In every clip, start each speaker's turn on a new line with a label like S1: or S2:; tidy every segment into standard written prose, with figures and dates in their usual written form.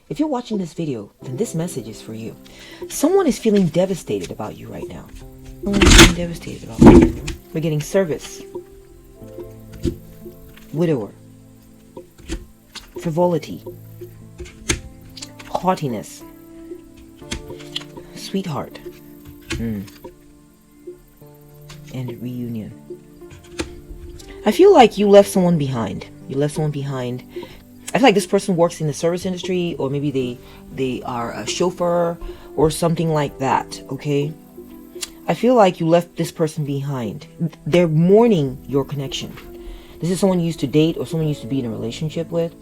S1: If you're watching this video, then this message is for you. Someone is feeling devastated about you right now. Someone is feeling devastated about you. We're getting service, widower, frivolity, haughtiness, sweetheart, and reunion. I feel like you left someone behind. You left someone behind. I feel like this person works in the service industry, or maybe they are a chauffeur or something like that, okay? I feel like you left this person behind. They're mourning your connection. This is someone you used to date or someone you used to be in a relationship with.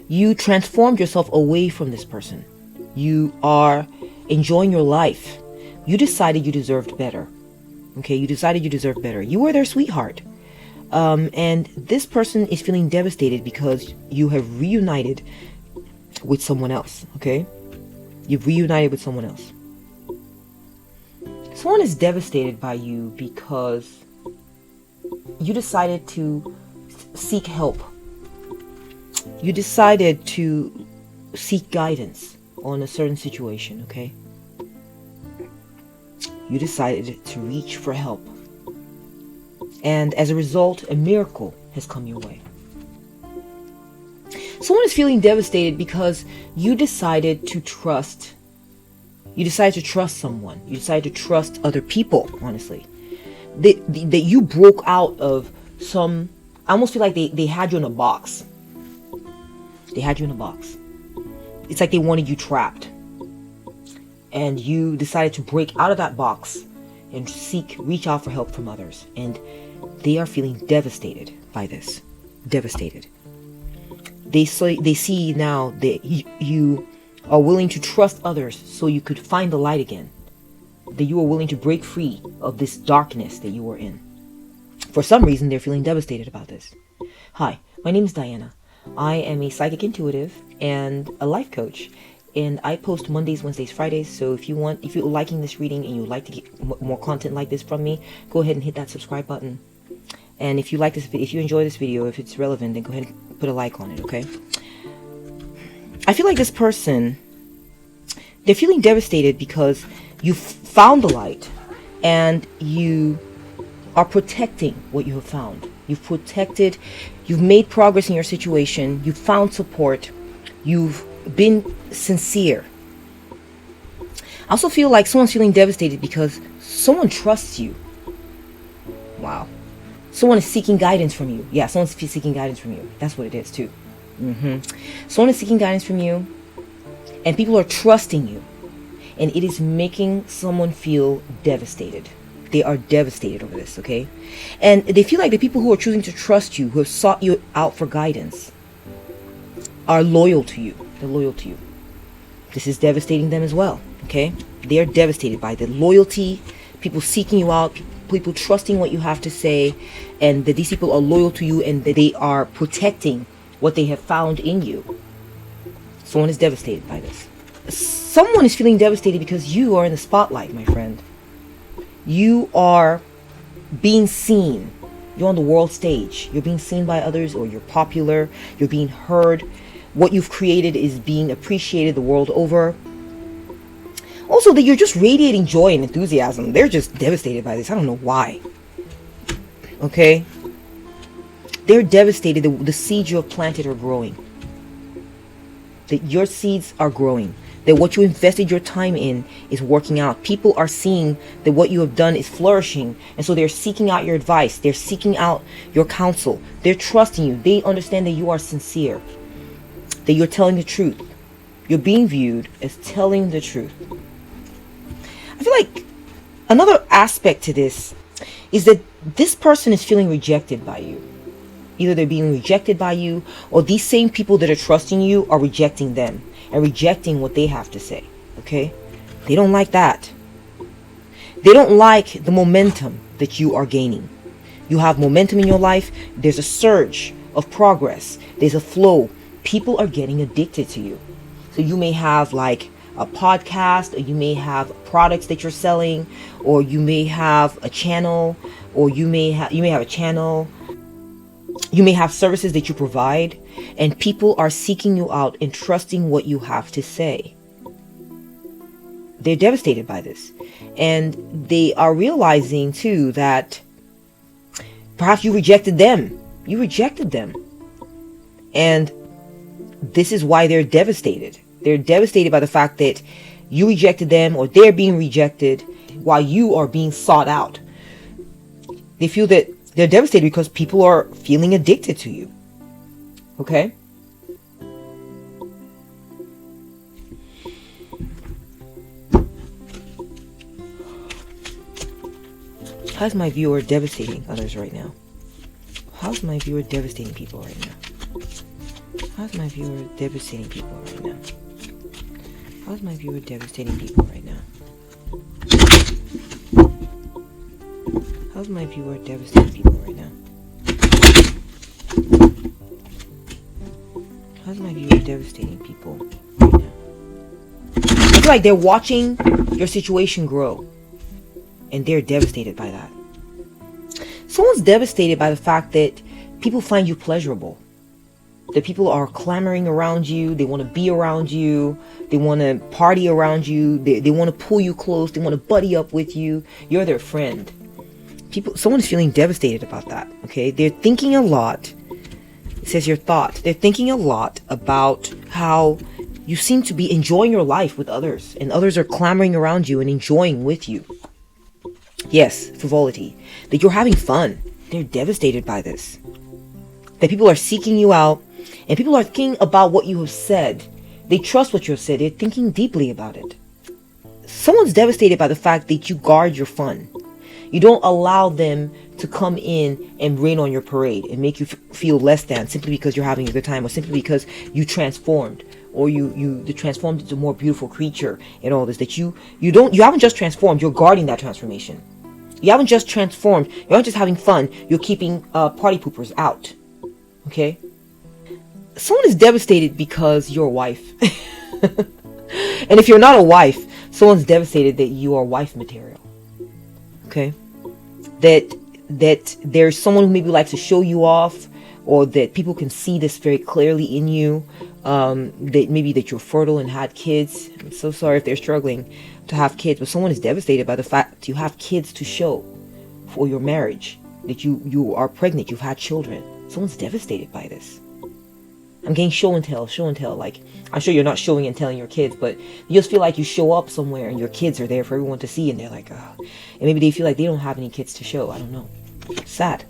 S1: You transformed yourself away from this person. You are enjoying your life. You decided you deserved better. Okay, you decided you deserved better. You were their sweetheart. And this person is feeling devastated because you have reunited with someone else, okay? You've reunited with someone else. Someone is devastated by you because you decided to seek help. You decided to seek guidance on a certain situation, okay? You decided to reach for help. And as a result, a miracle has come your way. Someone is feeling devastated because you decided to trust. You decided to trust someone. You decided to trust other people, honestly. That you broke out of some... I almost feel like they had you in a box. They had you in a box. It's like they wanted you trapped. And you decided to break out of that box and reach out for help from others. And they are feeling devastated by this. Devastated. They see now that you are willing to trust others so you could find the light again. That you are willing to break free of this darkness that you were in. For some reason, they're feeling devastated about this. Hi, my name is Diana. I am a psychic intuitive and a life coach. And I post Mondays, Wednesdays, Fridays. So if you're liking this reading and you'd like to get more content like this from me, go ahead and hit that subscribe button. And if you like this video, if you enjoy this video, if it's relevant, then go ahead and put a like on it, okay? I feel like this person, they're feeling devastated because you found the light and you are protecting what you have found. You've protected, you've made progress in your situation, you've found support, you've been sincere. I also feel like someone's feeling devastated because someone trusts you. Wow. Someone is seeking guidance from you. Yeah, someone's seeking guidance from you. That's what it is too. Someone is seeking guidance from you, and people are trusting you, and it is making someone feel devastated. They are devastated over this, okay? And they feel like the people who are choosing to trust you, who have sought you out for guidance, are loyal to you. They're loyal to you. This is devastating them as well, okay? They are devastated by the loyalty, people seeking you out, people trusting what you have to say, and that these people are loyal to you and that they are protecting what they have found in you. Someone is devastated by this. Someone is feeling devastated because you are in the spotlight, my friend. You are being seen. You're on the world stage. You're being seen by others, or you're popular. You're being heard. What you've created is being appreciated the world over. Also, that you're just radiating joy and enthusiasm. They're just devastated by this. I don't know why. Okay? They're devastated that the seeds you have planted are growing. That your seeds are growing. That what you invested your time in is working out. People are seeing that what you have done is flourishing. And so they're seeking out your advice. They're seeking out your counsel. They're trusting you. They understand that you are sincere. That you're telling the truth. You're being viewed as telling the truth. I feel like another aspect to this is that this person is feeling rejected by you. Either they're being rejected by you, or these same people that are trusting you are rejecting them and rejecting what they have to say. Okay? They don't like that. They don't like the momentum that you are gaining. You have momentum in your life. There's a surge of progress. There's a flow. People are getting addicted to you. So you may have like a podcast, or you may have products that you're selling, or you may have a channel, or you may have a channel, You may have services that you provide, and people are seeking you out and trusting what you have to say. They're devastated by this. And they are realizing too that perhaps you rejected them. You rejected them. And this is why they're devastated. They're devastated by the fact that you rejected them, or they're being rejected while you are being sought out. They feel that they're devastated because people are feeling addicted to you. Okay? How's my viewer devastating others right now? How's my viewer devastating people right now? How's my viewer devastating people right now? How's my viewer devastating people right now? How's my viewer devastating people right now? How's my viewer devastating people right now? I feel like they're watching your situation grow, and they're devastated by that. Someone's devastated by the fact that people find you pleasurable. That people are clamoring around you. They want to be around you. They want to party around you. They want to pull you close. They want to buddy up with you. You're their friend. Someone's feeling devastated about that. Okay? They're thinking a lot. It says your thought. They're thinking a lot about how you seem to be enjoying your life with others, and others are clamoring around you and enjoying with you. Yes, frivolity. That you're having fun. They're devastated by this. That people are seeking you out, and people are thinking about what you have said. They trust what you have said. They're thinking deeply about it. Someone's devastated by the fact that you guard your fun. You don't allow them to come in and rain on your parade and make you feel less than simply because you're having a good time, or simply because you transformed, or you transformed into a more beautiful creature and all this. That you haven't just transformed, you're guarding that transformation. You haven't just transformed, you're not just having fun, you're keeping party poopers out. Okay? Someone is devastated because you're a wife. And if you're not a wife, someone's devastated that you are wife material. Okay? That there's someone who maybe likes to show you off, or that people can see this very clearly in you. That maybe that you're fertile and had kids. I'm so sorry if they're struggling to have kids, but someone is devastated by the fact that you have kids to show for your marriage. That you are pregnant, you've had children. Someone's devastated by this. I'm getting show and tell. Like, I'm sure you're not showing and telling your kids, but you just feel like you show up somewhere and your kids are there for everyone to see, and they're like, oh. And maybe they feel like they don't have any kids to show. I don't know. Sad.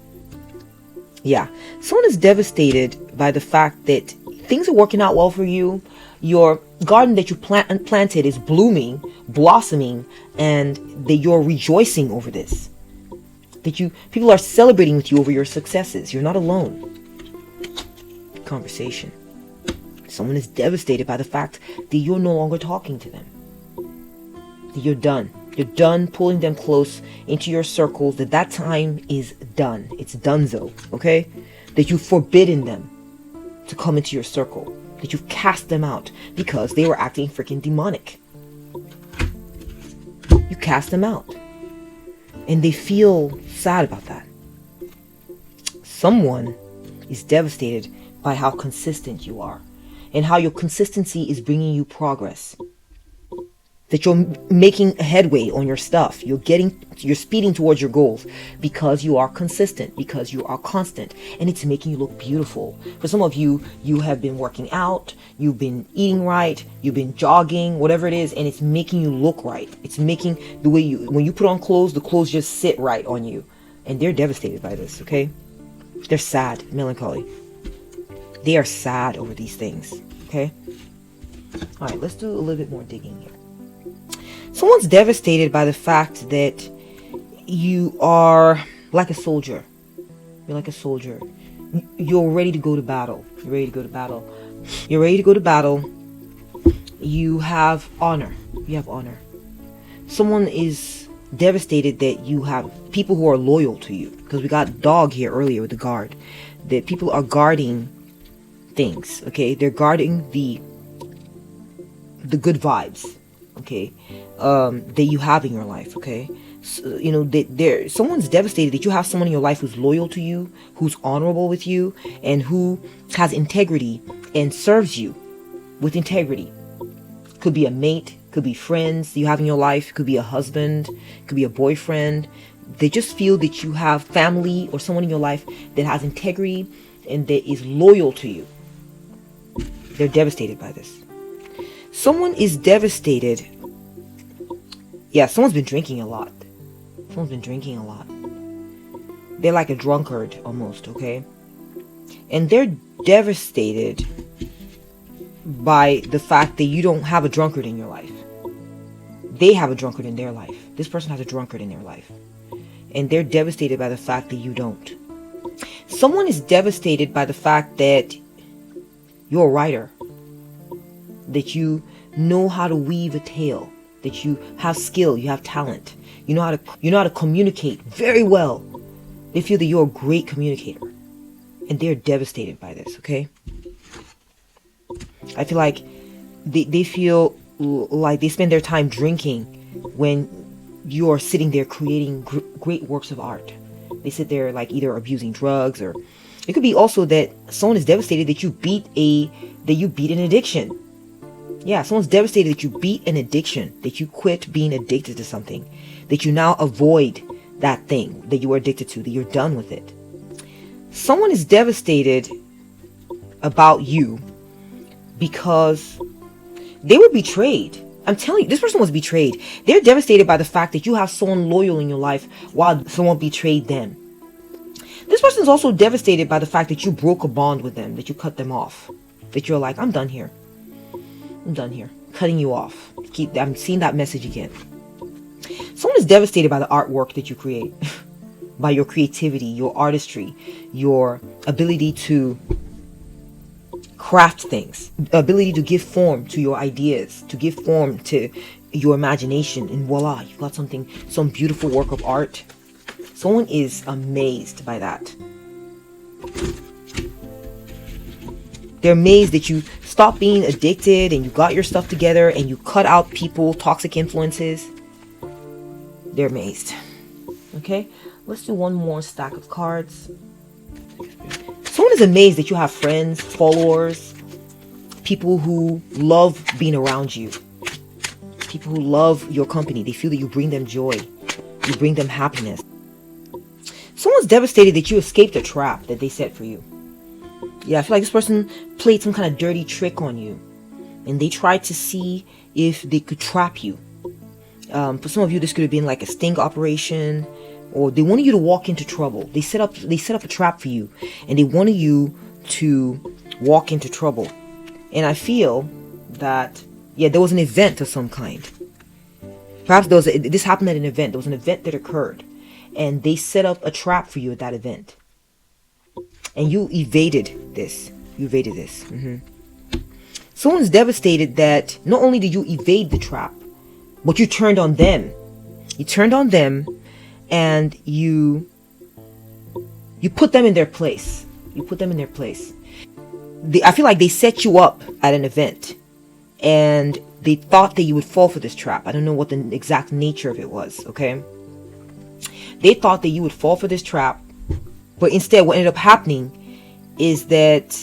S1: Yeah. Someone is devastated by the fact that things are working out well for you. Your garden that you planted is blooming, blossoming, and that you're rejoicing over this. That people are celebrating with you over your successes. You're not alone. Conversation. Someone is devastated by the fact that you're no longer talking to them. That you're done. You're done pulling them close into your circles. That time is done. It's donezo. Okay? That you've forbidden them to come into your circle. That you've cast them out because they were acting freaking demonic. You cast them out. And they feel sad about that. Someone is devastated by how consistent you are, and how your consistency is bringing you progress. That you're making headway on your stuff. You're speeding towards your goals because you are consistent, because you are constant, and it's making you look beautiful. For some of you, you have been working out, you've been eating right, you've been jogging, whatever it is, and it's making you look right. It's making the way when you put on clothes, the clothes just sit right on you. And they're devastated by this, okay? They're sad, melancholy. They are sad over these things, okay? All right, let's do a little bit more digging here. Someone's devastated by the fact that you are like a soldier. You're like a soldier. You're ready to go to battle. You're ready to go to battle. You're ready to go to battle. You have honor. You have honor. Someone is devastated that you have people who are loyal to you. Because we got dog here earlier with the guard. That people are guarding things, okay? They're guarding the good vibes, okay? That you have in your life, okay? Someone's devastated that you have someone in your life who's loyal to you, who's honorable with you, and who has integrity and serves you with integrity. Could be a mate, could be friends you have in your life, could be a husband, could be a boyfriend. They just feel that you have family or someone in your life that has integrity and that is loyal to you. They're devastated by this. Someone is devastated. Yeah, someone's been drinking a lot. They're like a drunkard almost, okay? And they're devastated by the fact that you don't have a drunkard in your life. They have a drunkard in their life. This person has a drunkard in their life. And they're devastated by the fact that you don't. Someone is devastated by the fact that you're a writer, that you know how to weave a tale, that you have skill, you have talent, you know how to communicate very well. They feel that you're a great communicator, and they're devastated by this. Okay, I feel like they feel like they spend their time drinking when you're sitting there creating great works of art. They sit there like either abusing drugs, or it could be also that someone is devastated that you beat an addiction. Yeah, someone's devastated that you beat an addiction, that you quit being addicted to something, that you now avoid that thing that you were addicted to, that you're done with it. Someone is devastated about you because they were betrayed. I'm telling you, this person was betrayed. They're devastated by the fact that you have someone loyal in your life while someone betrayed them. This person is also devastated by the fact that you broke a bond with them, that you cut them off, that you're like, I'm done here. Cutting you off. I'm seeing that message again. Someone is devastated by the artwork that you create, by your creativity, your artistry, your ability to craft things, ability to give form to your ideas, to give form to your imagination, and voila, you've got some beautiful work of art. Someone is amazed by that. They're amazed that you stopped being addicted and you got your stuff together and you cut out people, toxic influences. They're amazed. Okay, let's do one more stack of cards. Someone is amazed that you have friends, followers, people who love being around you, people who love your company. They feel that you bring them joy, you bring them happiness. Someone's devastated that you escaped a trap that they set for you. Yeah, I feel like this person played some kind of dirty trick on you, and they tried to see if they could trap you. For some of you, this could have been like a sting operation, or they wanted you to walk into trouble. They set up a trap for you, and they wanted you to walk into trouble. And I feel that, yeah, there was an event of some kind. Perhaps this happened at an event. There was an event that occurred, and they set up a trap for you at that event. And you evaded this. Someone's devastated that not only did you evade the trap, but you turned on them. You turned on them, and you put them in their place. I feel like they set you up at an event, and they thought that you would fall for this trap. I don't know what the exact nature of it was, okay? They thought that you would fall for this trap, but instead what ended up happening is that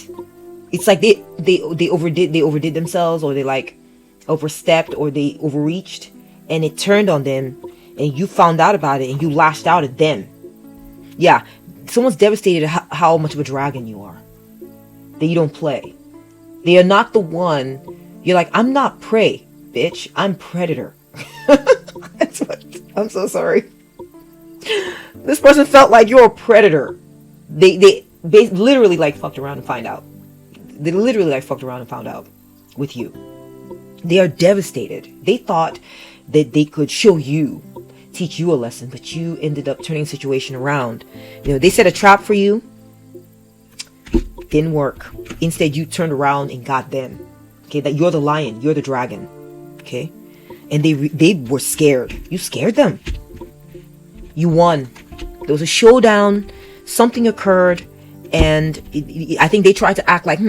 S1: it's like they overdid themselves, or they like overstepped, or they overreached, and it turned on them, and you found out about it and you lashed out at them. Yeah, someone's devastated at how much of a dragon you are, that you don't play. They are not the one. You're like, I'm not prey, bitch, I'm predator. I'm so sorry. This person felt like you're a predator. They literally like fucked around and found out. They literally like fucked around and found out with you. They are devastated. They thought that they could teach you a lesson, but you ended up turning the situation around. They set a trap for you. Didn't work. Instead, you turned around and got them. Okay, that you're the lion, you're the dragon. Okay, and they were scared. You scared them. You won. There was a showdown. Something occurred, and I think they tried to act like,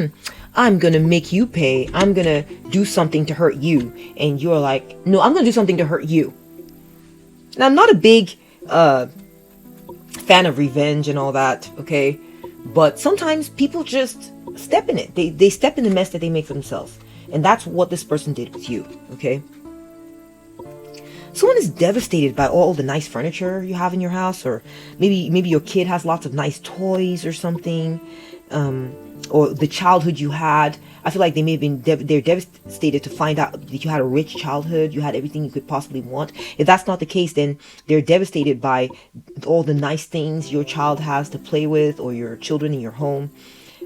S1: I'm gonna make you pay. I'm gonna do something to hurt you. And you're like, no, I'm gonna do something to hurt you. And I'm not a big fan of revenge and all that, okay? But sometimes people just step in it. They step in the mess that they make for themselves. And that's what this person did with you, okay? Someone is devastated by all the nice furniture you have in your house, or maybe your kid has lots of nice toys or something, or the childhood you had. I feel like they may have been they're devastated to find out that you had a rich childhood, you had everything you could possibly want. If that's not the case, then they're devastated by all the nice things your child has to play with, or your children in your home.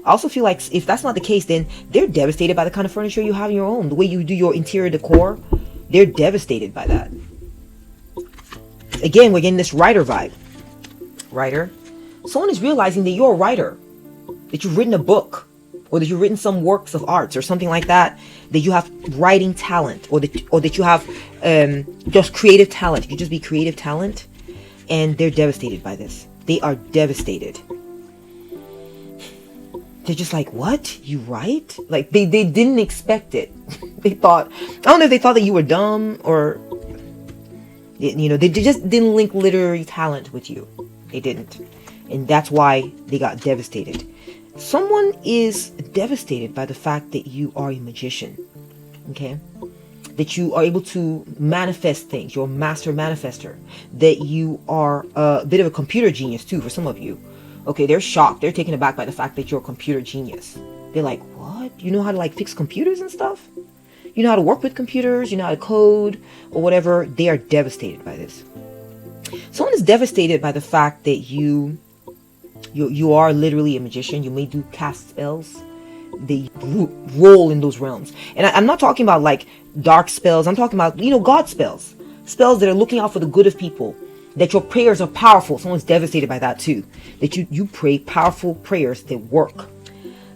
S1: I also feel like if that's not the case, then they're devastated by the kind of furniture you have in your home, the way you do your interior decor. They're devastated by that. Again, we're getting this writer vibe. Writer. Someone is realizing that you're a writer, that you've written a book, or that you've written some works of arts or something like that, that you have writing talent, or that you have just creative talent. You could just be creative talent, and they're devastated by this. They are devastated. They're just like, what? You write? Like, they didn't expect it. They thought, I don't know if they thought that you were dumb, or they just didn't link literary talent with you. They didn't. And that's why they got devastated. Someone is devastated by the fact that you are a magician. Okay? That you are able to manifest things. You're a master manifester. That you are a bit of a computer genius too for some of you. Okay, they're shocked. They're taken aback by the fact that you're a computer genius. They're like, what? You know how to fix computers and stuff? You know how to work with computers, you know how to code, or whatever. They are devastated by this. Someone is devastated by the fact that you are literally a magician. You may do cast spells. They roll in those realms. And I'm not talking about dark spells. I'm talking about, God spells. Spells that are looking out for the good of people. That your prayers are powerful. Someone's devastated by that too. That you pray powerful prayers that work.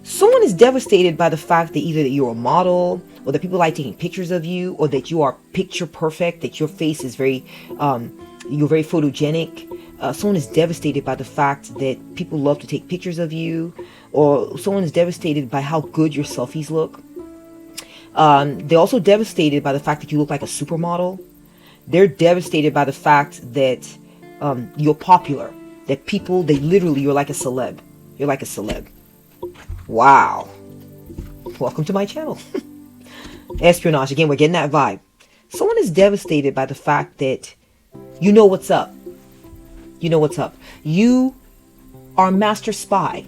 S1: Someone is devastated by the fact that either that you're a model, or that people like taking pictures of you, or that you are picture perfect, that your face is very, you're very photogenic. Someone is devastated by the fact that people love to take pictures of you, or someone is devastated by how good your selfies look. They're also devastated by the fact that you look like a supermodel. They're devastated by the fact that you're popular, that you're like a celeb. You're like a celeb. Wow. Welcome to my channel. Espionage. Again, we're getting that vibe. Someone is devastated by the fact that you know what's up. You know what's up. You are a master spy.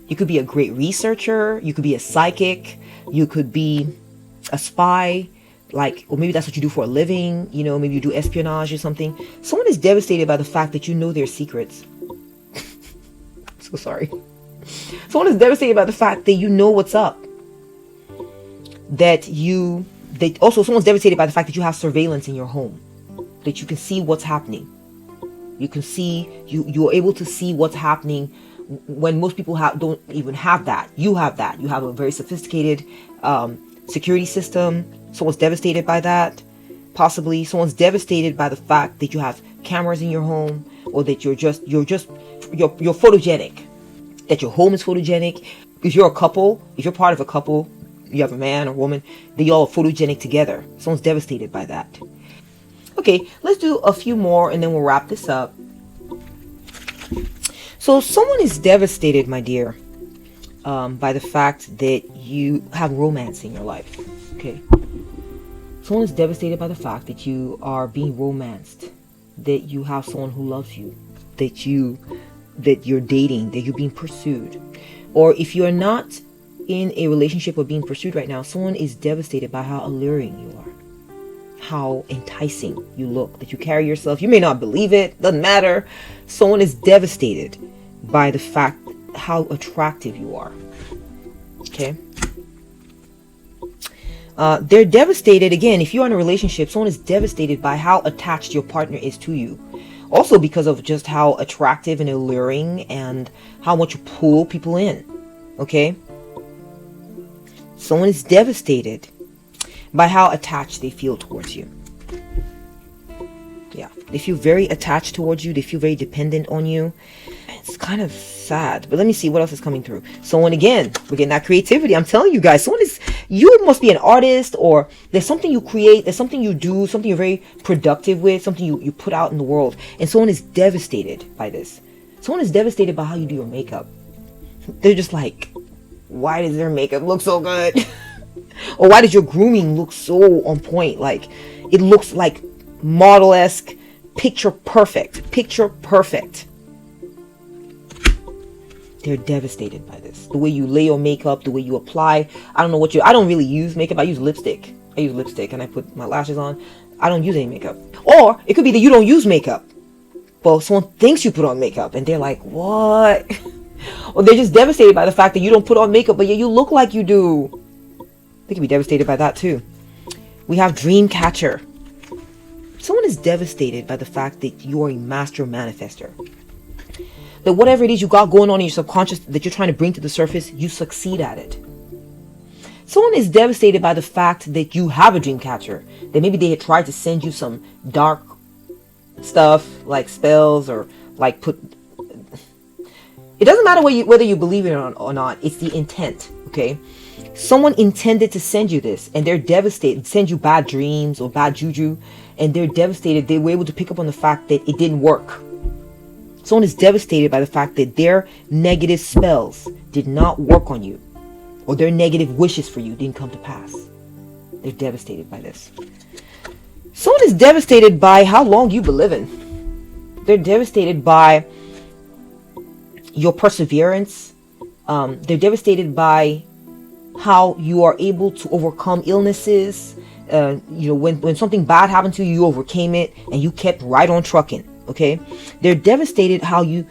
S1: You could be a great researcher. You could be a psychic. You could be a spy. Or maybe that's what you do for a living. Maybe you do espionage or something. Someone is devastated by the fact that you know their secrets. So sorry. Someone is devastated by the fact that you know what's up. Also, someone's devastated by the fact that you have surveillance in your home. That you can see what's happening. You can see, you're able to see what's happening when most people don't even have that. You have that. You have a very sophisticated security system. Someone's devastated by that. Possibly someone's devastated by the fact that you have cameras in your home, or that you're photogenic. That your home is photogenic. If you're a couple, if you're part of a couple, you have a man or woman, they all are photogenic together. Someone's devastated by that. Okay, let's do a few more and then we'll wrap this up. So someone is devastated, my dear, by the fact that you have romance in your life. Okay. Someone is devastated by the fact that you are being romanced, that you have someone who loves you, that you're dating, that you're being pursued. Or if you're not in a relationship or being pursued right now, someone is devastated by how alluring you are, how enticing you look, that you carry yourself. You may not believe it, doesn't matter. Someone is devastated by the fact how attractive you are. Okay. They're devastated, again, if you're in a relationship, someone is devastated by how attached your partner is to you. Also because of just how attractive and alluring and how much you pull people in. Okay? Someone is devastated by how attached they feel towards you. Yeah, they feel very attached towards you. They feel very dependent on you. It's kind of sad. But let me see what else is coming through. Someone, again, we're getting that creativity. I'm telling you guys, someone is You must be an artist, or there's something you create, there's something you do, something you're very productive with, something you put out in the world, and someone is devastated by this. Someone is devastated by how you do your makeup. They're just like, why does their makeup look so good? Or why does your grooming look so on point? Like, it looks like model-esque, picture perfect. Picture perfect. They're devastated by this. The way you lay your makeup, the way you apply. I don't know what I don't really use makeup. I use lipstick. And I put my lashes on. I don't use any makeup. Or it could be that you don't use makeup. Well, someone thinks you put on makeup and they're like, what? Or they're just devastated by the fact that you don't put on makeup, but yet you look like you do. They can be devastated by that too. We have dream catcher. Someone is devastated by the fact that you are a master manifester. That whatever it is you got going on in your subconscious that you're trying to bring to the surface, you succeed at it. Someone is devastated by the fact that you have a dream catcher. That maybe they had tried to send you some dark stuff like spells or like put... It doesn't matter whether you believe it or not. It's the intent, okay? Someone intended to send you this and they're devastated, send you bad dreams or bad juju, and they're devastated. They were able to pick up on the fact that it didn't work. Someone is devastated by the fact that their negative spells did not work on you, or their negative wishes for you didn't come to pass. They're devastated by this. Someone is devastated by how long you've been living. They're devastated by your perseverance. They're devastated by how you are able to overcome illnesses. When something bad happened to you, you overcame it and you kept right on trucking. Okay, they're devastated how you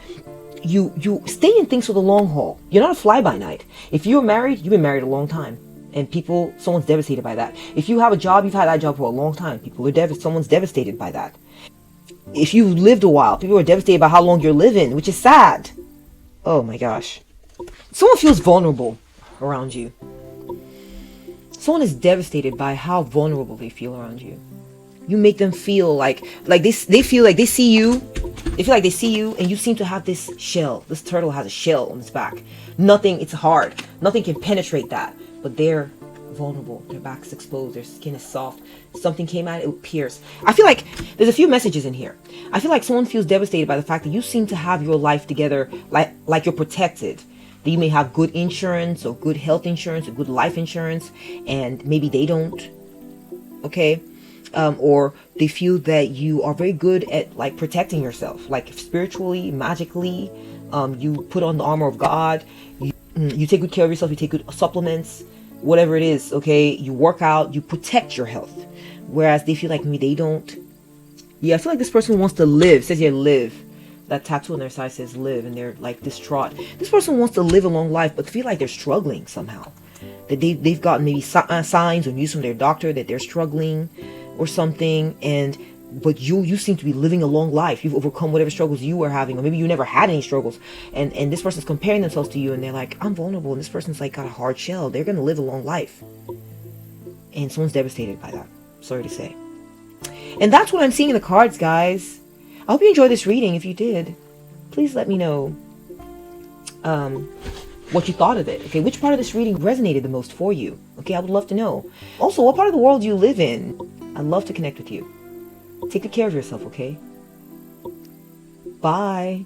S1: stay in things for the long haul. You're not a fly by night. If you're married, you've been married a long time, and someone's devastated by that. If you have a job, you've had that job for a long time. Someone's devastated by that. If you've lived a while, people are devastated by how long you're living, which is sad. Oh my gosh. Someone feels vulnerable around you. Someone is devastated by how vulnerable they feel around you. You make them feel like they feel like they see you. They feel like they see you, and you seem to have this shell. This turtle has a shell on its back. It's hard. Nothing can penetrate that. But they're vulnerable. Their back's exposed. Their skin is soft. Something came out, it would pierce. I feel like there's a few messages in here. I feel like someone feels devastated by the fact that you seem to have your life together, like you're protected. That you may have good insurance or good health insurance or good life insurance, and maybe they don't. Okay. Or they feel that you are very good at like protecting yourself, like spiritually, magically. You put on the armor of God. You take good care of yourself. You take good supplements, whatever it is. Okay, you work out. You protect your health. Whereas they feel like maybe they don't. Yeah, I feel like this person wants to live. It says here, live. That tattoo on their side says live, and they're like distraught. This person wants to live a long life, but feel like they're struggling somehow. That they've gotten maybe signs or news from their doctor that they're struggling or something, but you seem to be living a long life. You've overcome whatever struggles you were having, or maybe you never had any struggles, and this person's comparing themselves to you, and they're like, I'm vulnerable, and this person's like got a hard shell. They're gonna live a long life, and someone's devastated by that. Sorry to say. And that's what I'm seeing in the cards, guys. I hope you enjoyed this reading. If you did, please let me know what you thought of it. Okay, which part of this reading resonated the most for you? Okay, I would love to know. Also, what part of the world do you live in? I'd love to connect with you. Take good care of yourself, okay? Bye.